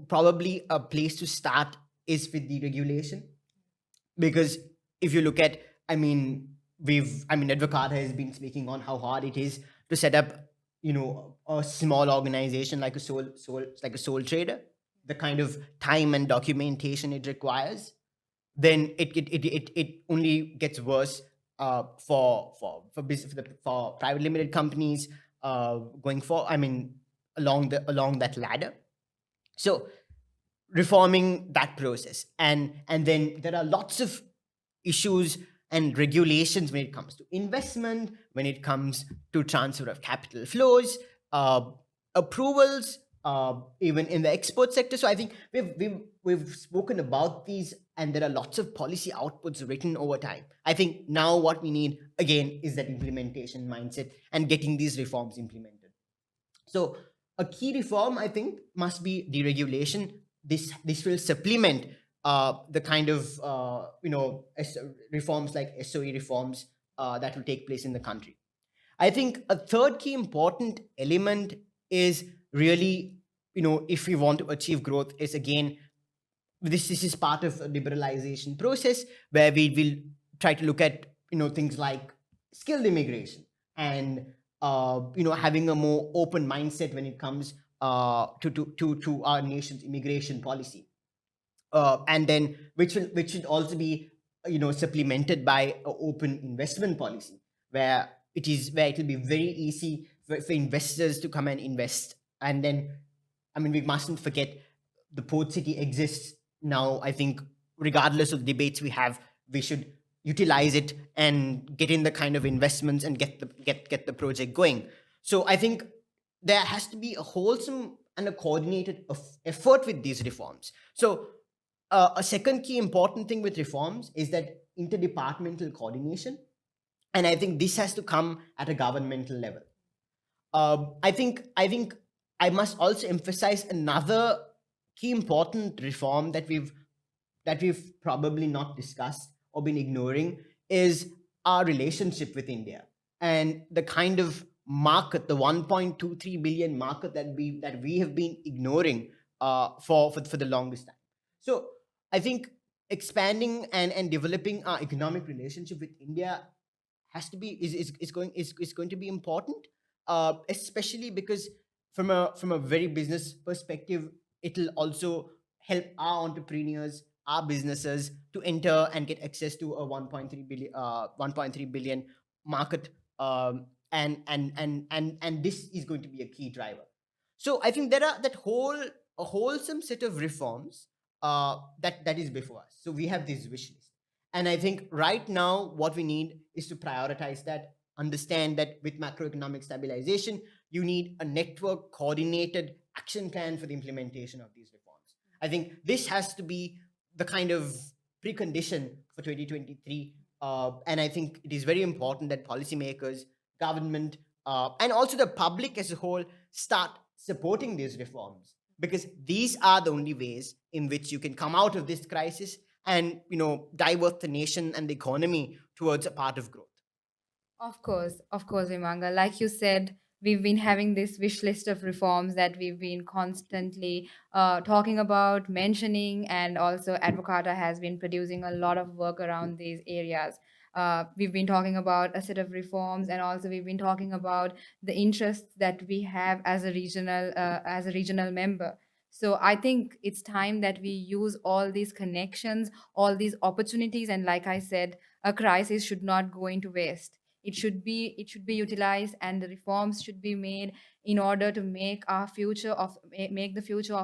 probably a place to start is with the regulation, because if you look at, Advocata has been speaking on how hard it is to set up, a small organization like a sole trader, the kind of time and documentation it requires. Then it only gets worse for private limited companies, going for along that ladder. So reforming that process, and then there are lots of issues and regulations when it comes to investment, when it comes to transfer of capital flows, uh, approvals, even in the export sector. So I think we've spoken about these, and there are lots of policy outputs written over time. I think now what we need again is that implementation mindset and getting these reforms implemented. So a key reform, I think, must be deregulation. This will supplement the kind of reforms like SOE reforms that will take place in the country. I think a third key important element is really, if we want to achieve growth, is again, this is part of a liberalization process where we will try to look at things like skilled immigration, and having a more open mindset when it comes to our nation's immigration policy, and then which should also be supplemented by an open investment policy, where it will be very easy for investors to come and invest. And then, we mustn't forget, the port city exists now. I think regardless of debates we have, we should utilize it and get in the kind of investments and get the project going. So I think there has to be a wholesome and a coordinated effort with these reforms. So a second key important thing with reforms is that interdepartmental coordination, and I think this has to come at a governmental level. I think I must also emphasize another key important reform that we've probably not discussed or been ignoring, is our relationship with India, and the kind of market, the 1.23 billion market that we have been ignoring for the longest time. So I think expanding and developing our economic relationship with India is going to be important, especially because from a very business perspective, it'll also help our entrepreneurs, our businesses, to enter and get access to a 1.3 billion market, and this is going to be a key driver. So I think there are a wholesome set of reforms that is before us. So we have this wish list, and I think right now what we need is to prioritize that. Understand that with macroeconomic stabilization, you need a network coordinated action plan for the implementation of these reforms. I think this has to be the kind of precondition for 2023. And I think it is very important that policymakers, government, and also the public as a whole start supporting these reforms, because these are the only ways in which you can come out of this crisis and divert the nation and the economy towards a path of growth. Of course, Vimanga. Like you said, we've been having this wish list of reforms that we've been constantly talking about, mentioning, and also Advocata has been producing a lot of work around these areas. We've been talking about a set of reforms, and also we've been talking about the interests that we have as a regional member. So I think it's time that we use all these connections, all these opportunities, and like I said, a crisis should not go into waste. It should be utilized, and the reforms should be made in order to make the future of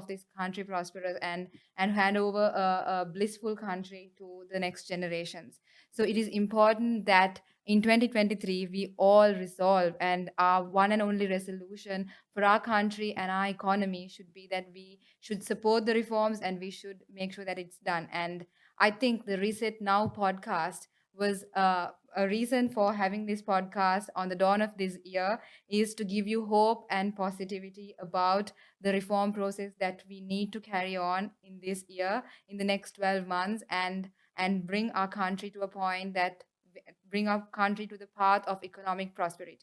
this country prosperous, and hand over a blissful country to the next generations. So it is important that in 2023 we all resolve, and our one and only resolution for our country and our economy should be that we should support the reforms, and we should make sure that it's done. And I think the Reset Now podcast was a reason for having this podcast on the dawn of this year, is to give you hope and positivity about the reform process that we need to carry on in this year, in the next 12 months, and bring our country to a point that bring our country to the path of economic prosperity.